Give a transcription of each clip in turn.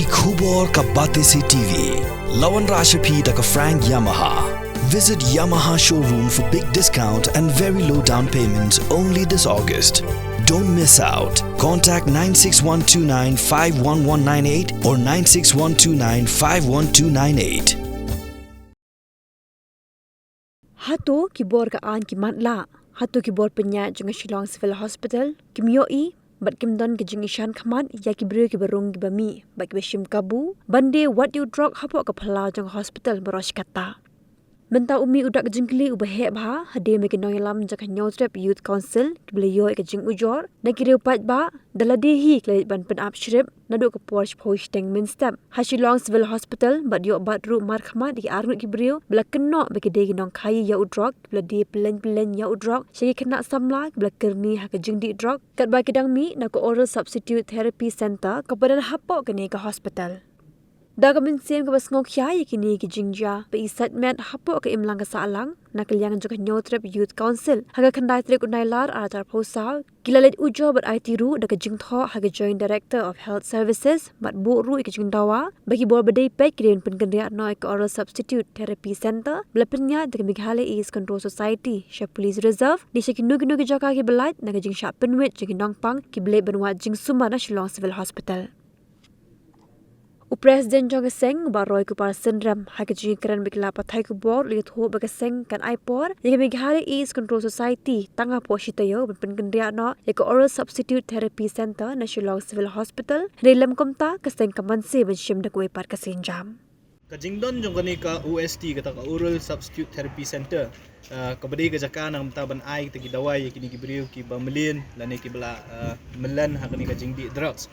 Ki khubor ka bate se TV. Lawan Rashapi da ka Frank Yamaha. Visit Yamaha showroom for big discount and very low down payments only this August. Don't miss out. Contact 96129 51198 or 96129 51298. Hato kibor ka an ki matla. Hato kibor penya junga Shillong Civil Hospital. Kimyoi bat kimdon ke jing ishan khamat ya kibru ki barung ki bami bat beshim kabu bande what you drug hapo ka phala jong hospital barosh kata. Benta umi udak jingkli ubahe bha hade me kinong lam jaka Nyautrep Youth Council kibleyo ke jing ujor na kireu pat ba dalade hi kleit ban pen apshrip nadu ke porch phosh teng min step Shillong Civil Hospital bat yo bat ru mar khama di arnu kibreu bla kenno be ke de kinong khai ya udrok bla de pelen ya udrok shegi kena samla bla kerni ha ke jing di drug kat ba kidang mi na ko oral substitute therapy center ka badan hapo ke ne ka hospital. Dagamin siem ka basngok kya kini ki jingja pe isat met hapo ka imlang ka salang na kalyang jaka Nyautrep Youth Council haga khandai trek unailar atar phosal kilalet ujo bat IT ru daga jingtho haga Joint Director of Health Services mat bu ru ik jingdawa bagi bor badai pek kren pengendria no ka oral substitute therapy center blapnya daga Meghalaya East Control Society Shah Police Reserve di shekinu ginu jaka ki belat na jing sha penwet jing nongpang ki ble benwa jing suma na Shillong Civil Hospital. Presiden Jong Seng baroi ku par sendram hakaji keren bikla pathai ku bor li thu bagaseng kan aipor ye Meghalaya East Control Society tanga poshitayo ben kendria no ye oral substitute therapy center na Shillong Civil Hospital relem komta kaseng kamanse ben shim da koi par kasenjam Kajingdon jong kani ka OST kata ka oral substitute therapy center kabadi ka jaka nang taban ai tagi dawai kini gibriu ki bamelin lane ki bala melan hakani ka jingdi drugs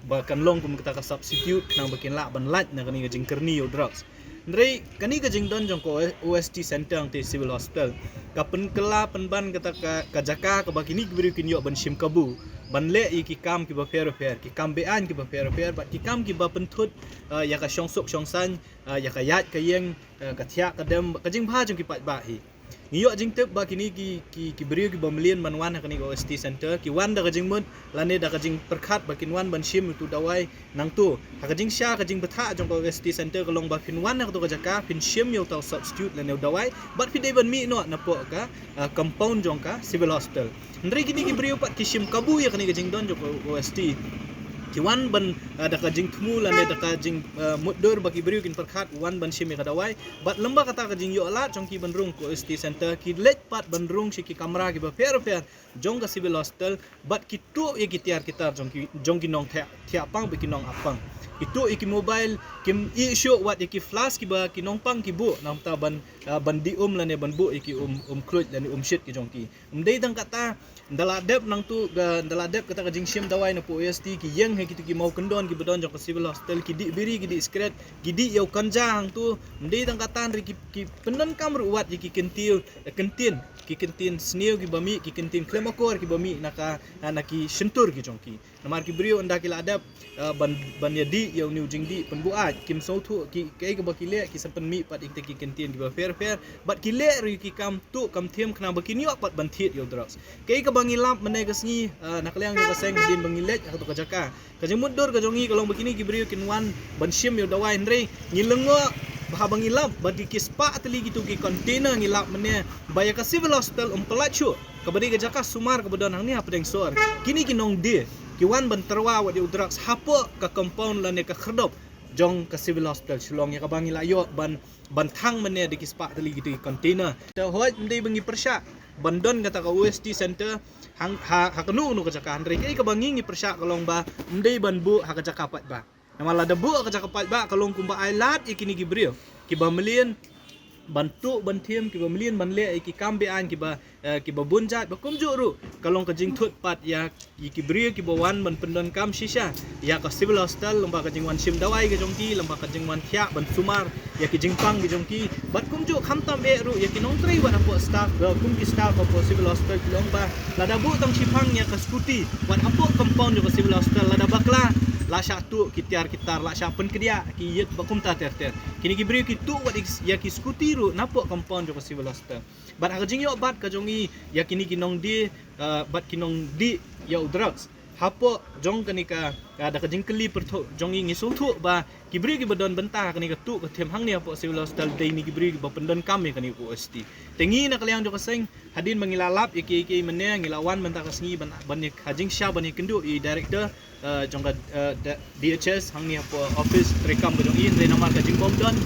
bahkan long kum kita ka substitute nang bakin la ban lat na kani ka jingkerni yo drugs ndrei kani ka jingdon jong ko OST center ang te civil hospital ka pen kela penban kata ka jaka ka bakini gibriu kin yo ban shim kabu ban le ki kam ki ba fair ki kam be an ki ba fair ba ki kam ki ba pentut ya ka shongsuk shongsan ya ka yat ka yeng ka thia ka dem ka jing bha jong ki pat ba hi ngiyo jing tep ba kini ki beriu ki bamlian manwan kani OST center ki wan da ka jing mut lane da ka jing perkhat ba kin wan ban shim tu dawai nang tu ka jing sha ka jing betha jong OST center ka long ba kin wan ka tu ka jaka pin shim yo taw substitute lane dawai bat fi de ban mi no na po ka compound jong ka civil hospital ndri kini ki beriu pat ki shim kabu ya kani ka jing don jong OST ki wan ban da ka jing thmu lane da ka jing muddur bagi beriu kin perkhat wan ban shim ka dawai bat lamba kata ka jing yo ala jong ki ban rung ko OST center ki let pat ban rung shi ki kamera ki ba fair jong ka civil hospital bat ki tu ye ki tiar kita jong ki nong thia pang be ki nong apang itu iki mobile kim i show wat iki flash ki ba ki nong pang ki bu nam ta ban di lane ban bu iki klut lane shit ki jong ki dei dang kata ndala dep nang tu ndala dep kata ka jing shim dawai na po OST ki yeng he ki mau kendon ki bedon jong ka civil hospital ki di biri ki di skret ki di yau kanjang tu dei dang kata ki penon kamru wat iki kentin ki kentin snew ki bami ki kentin klemakor ki bami naki sentur ki jong ki namar ki brio nda ki ladap ban ya di yau new jing di penbuat kim so thu ki kai ka bakile ki sampen mi pat ik ki kentin ki ba fair bat ki le ri ki kam tu kam them khna bakini wak pat ban thit yo drugs kai ka bangi lamp menai ka sngi nakliang yo ka seng din bangi le ka tu ka jaka ka jemut dor ka jongi kalong bakini ki brio kin wan ban shim yo dawai ndrei ngilengo bahabang ilap bagi kispa atli gitu ki container ngilap mene baya ka civil hospital pelacu kabadi ka jaka sumar ka bedon hang ni apa deng sor kini kinong de ki wan ban terwa wa di drugs hapo ka compound lane ka kherdop jong ka civil hospital Shillong ya ka bangi layo ban thang mene di kispa atli gitu ki container ta hoj mendai bangi persya bandon kata ka OST center hang ha kanu nu ka jaka andre kai ka bangi ngi persya kalong ba mendai ban bu ha ka jaka pat ba nama lada bu ka cakapat ba kalong kumba ailat ikini gibril ki ba melian bantu bantiam ki ba melian banle ki kambe an ki ba bunjat ba kumju ru kalong ka jing thut pat ya ki brio ki ba wan ban pendon kam shisha ya ka civil hospital lamba ka jing wan shim dawai ka jongki lamba ka jing wan thia ban sumar ya ki jing pang ki jongki bat kumju khamtam be ru ya ki nong trei wa apo staff kum ki staff apo civil hospital ki lomba lada bu tang shipang ya ka scooty wan apo compound jo ka civil hospital lada bakla la satu kitiar kitar la syapen kedia ki yet bakum ta ter kini ki beri ki tu wat ya ki scooty ru napo compound jo ka civil hospital bat ka jing yo bat ka jongi ya kini kinong di bat kinong di ya drugs hapo jong kanika ada kajing keli perto jong ingi sutu ba kibri ki badon bentah kanika tu ke tem hang ni hapo civil hospital day ni kibri ki bapendon kami kani UST tengi na kaliang jo kaseng hadin mengilalap iki meneng ngilawan bentah kasngi ban kajing sya ban kendu I director jong ka DHS hang ni hapo office rekam jong in re nama kajing bomdon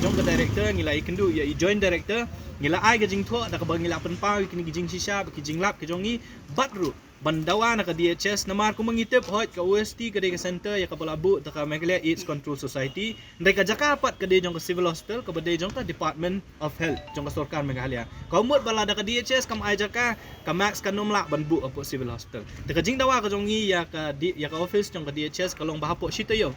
jong ka director ngilai kendu ya joint director ngila ai kajing tho da ka bang ngila penpau kini kajing sisha kajing lap kajongi batru bandawa na ka DHS namar ko mangitip hot ka OST ka ka center ya ka balabu ta ka Meghalaya AIDS Control Society ndai ka jakapat ka jong ka civil hospital ka bade jong ka Department of Health jong ka Sarkar Meghalaya ka umot balada ka DHS kam ai jaka ka max ka numla banbu apo civil hospital ta ka jing dawa ka jong ya ka office jong ka DHS ka long bahapo sitayo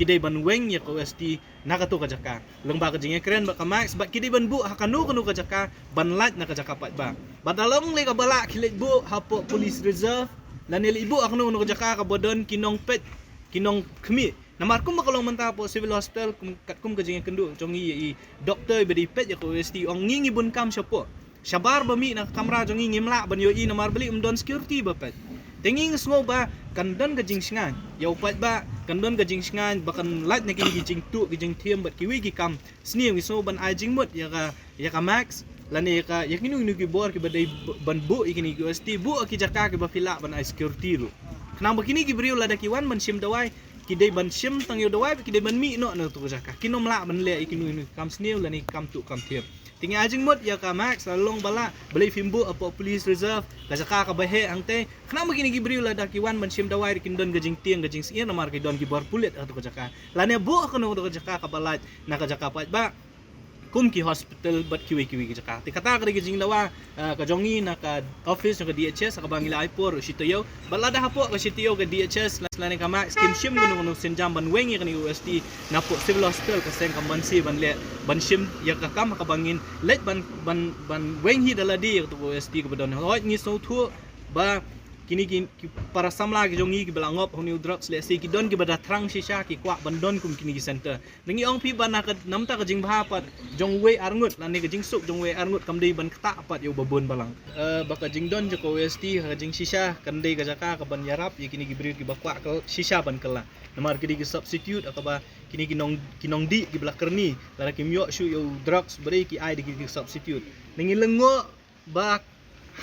kidai ban weng ya ka OST nakatu ka jaka lengba ka jing kren ba ka max ba kidai ban bu hakanu kanu ka jaka ban lat na ka jakapat ba badalong le ka bala kilit bu hapo police reserve lanil ibu akno no jaka ka bodon kinong pet kinong kemi namar kum makalong menta po civil hospital kat kum ka jing kendu jongi I doktor bedi pet ya ko OST ong ngingi bun kam syapo syabar bami na kamera jongi ngimla ban yo I namar beli umdon security ba pet tenging sngo ba kandon ka jing singan ya upat ba kandon ka jing singan bakan light na king jing tu jing thiam bat kiwi ki kam sni ngi so ban ai jing mut ya ka max lani ka yakinu ki bor ki badai ban bu ikini UST bu ki jaka ki ba fila ban ai security ru kenapa kini ki beriu lada ki wan ban sim dawai ki dai ban sim tang yo dawai ki dai ban mi no tu jaka kinom la ban le ikinu kam sni lani kam tu kam thiam tinggi ajing mut ya ka max long bala beli fimbu apa police reserve ka jaka ka bahe angte kenapa kini ki beriu lada ki wan ban sim dawai kin don gajing tiang gajing sia namar ki don ki bor pulit atau ka jaka lani bu kono ka jaka ka balat na ka jaka pat ba kum ki hospital bat kiwi ki jaka ti kata ka jing dawa ka jongi na ka office ka DHS ka bangila ipor sitayo balada hapo ka sitayo ka DHS lani ka max kim shim gono senjam ban wengi ka ni UST na po civil hospital ka seng kam bansi ban le ban shim ya ka kam ka bangin let ban wengi daladi ka UST ka badon hoi ni so thu ba kini para samla ki jongi ki belangop honi drugs le si ki don ki bada thrang shisha ki kwa bandon kum kini ki center nengi ong pi bana ka namta ka jing bhapat jong we arngut lani ka jing suk jong we arngut kam dei ban kta pat yo babon balang baka jing don jo ko OST ka jing shisha kan dei ka jaka ka ban yarap ye kini ki bri ki bakwa ka shisha ban kala namar kini ki substitute akaba kini kinong di ki blakerni lara ki myo shu yo drugs bri ki ai di ki substitute nengi lengo ba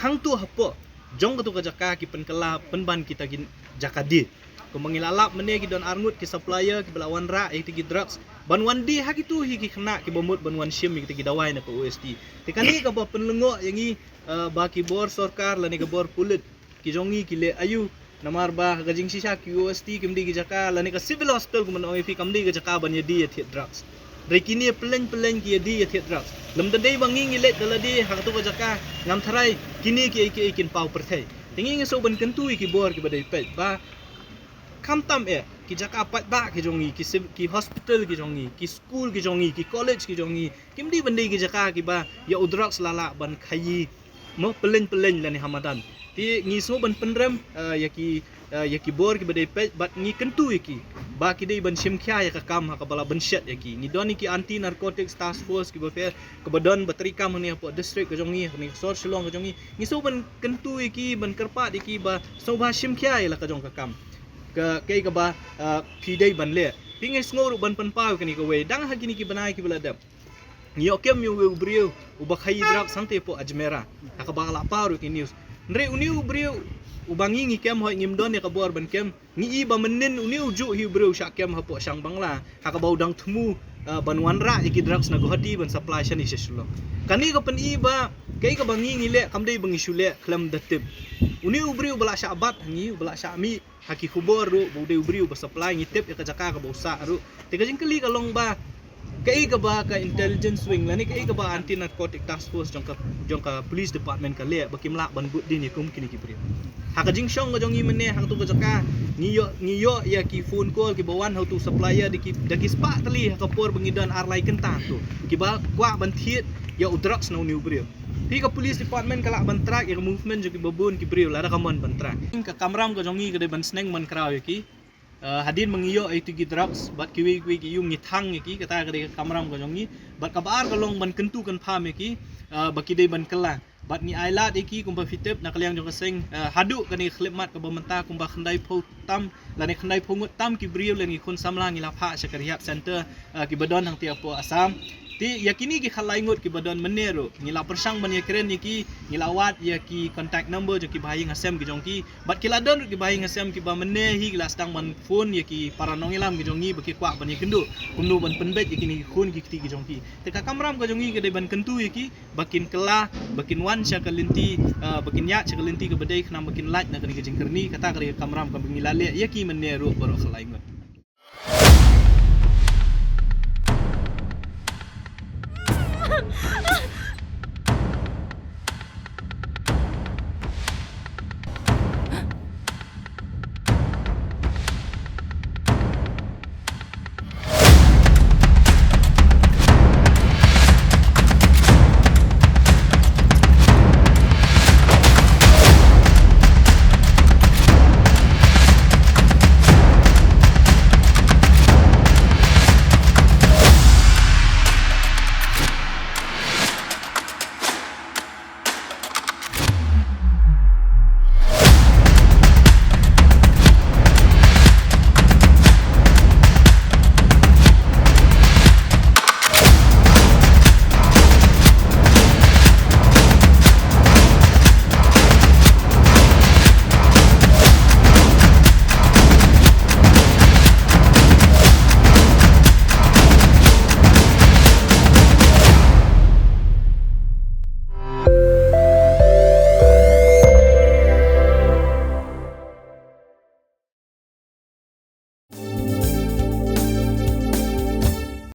hang tu hapo jong ka tu ka jaka ki penkela penban kita ki jaka di ko mangilalap mene ki don arngut ki supplier ki belawan ra ki drugs ban wan di ha ki tu hi ki kena ki bomut ban wan shim ki dawai na ko OST ti kani ka ba penlengo yangi ba ki bor sarkar lani ka bor pulit ki jongi ki le ayu namar ba ka jing sisa ki OST ki mdi ki jaka lani ka civil hospital ko man fi kam di ka jaka ban yadi ya drugs rekini peleng ki yadi ya drugs lem dai bangi ngilet daladi ha tu ka jaka ngam tharai kini ki ikin pau perthai tingi so ban kentu ki bor ki badai pet ba kam tam ki jaka pat ba ki jongi ki hospital ki jongi ki school ki jongi ki college ki jongi kimdi bandai ki jaka ki ba ya drugs lala ban khayi mo peleng lani hamadan ti ngi so ban penrem ya ki bor ki badai pet bat ngi kentu ki ba ki dei ban sim kya ya ka kam ha ka bala ban shet ya ki ni doni ki anti narcotics task force ki bafe ka badon bateri kam ni apa district ka jongi ni sor shillong ka jongi ni so ban kentu ki ban karpa ki ba so ba sim kya ya la ka jong ka kam ka kai ka ba pi dei ban le pingis ngoru ban pan pau ka ni ka we dang ha kini ki banai ki baladam yo kem yo brio u ba khai drug sante po ajmera ha ka ba la paru ki news nre uniu brio ubangi ngi kem hoi ngim don ya ka bor ban kem ngi iba menin uniu ju hi bro sha kem hapo sang bangla ha ka bau dang thmu ban wanra iki drugs na gohati ban supply shani seslo kani ka pen iba kai ka bangi ngi le kam dei bangi shule klam datib uniu bro bala sha bat ngi bala sha mi haki khubor ru bu dei bro ba supply ngi tip ya ka jaka ka bau sa ru te ka jingkali ka long ba kai ka ba ka intelligence wing lani kai ka ba anti narcotic task force jong ka police department ka le bakim la ban but din kum kini ki bro haka jing shong jongi mene hang tu jaka ngiyo ya ki phone call ki bawan how to supplier daki spa tali haka por bangidon arlai kentang tu ki ba kwa ban thiet ya drugs no new brio ti ka police department kala ban track ya movement jo ki babun ki brio lara kamon ban track ka kamram ka jongi ka de ban sneng man kraw ki hadin mengiyo itu ki drugs bat kiwi ki yung ngithang ki kata ka de kamram ka jongi bat kabar ka long ban kentu kan pham ki baki de ban kala bat ni ailat iki kumba fitip nak kaliang jong keseng haduk kani khlemat ka bamenta kumba khandai pho tam lani khandai phungut tam ki briu lani kun samlang ila pha syakariap center ki badon hang tiapo asam ti yakini ki khalai ngut ki badon menero ngila persang ban yakren ni ki ngilawat ya ki contact number jo ki bahai ngasem ki jong ki bat kila don ki bahai ngasem ki ba mene hi kila stang ban phone ya ki paranongilam ki jongi baki kwa ban yakendu kumnu ban penbet yakini khun ki ti ki jong ki te ka kamram ka jongi ke ban kentu yaki bakin kela bakin wan syakalinti bakin ya syakalinti ke badai kena bakin lat nak ni ke jengkerni kata ka kamram ka bingilale yaki menero baro khalai ngut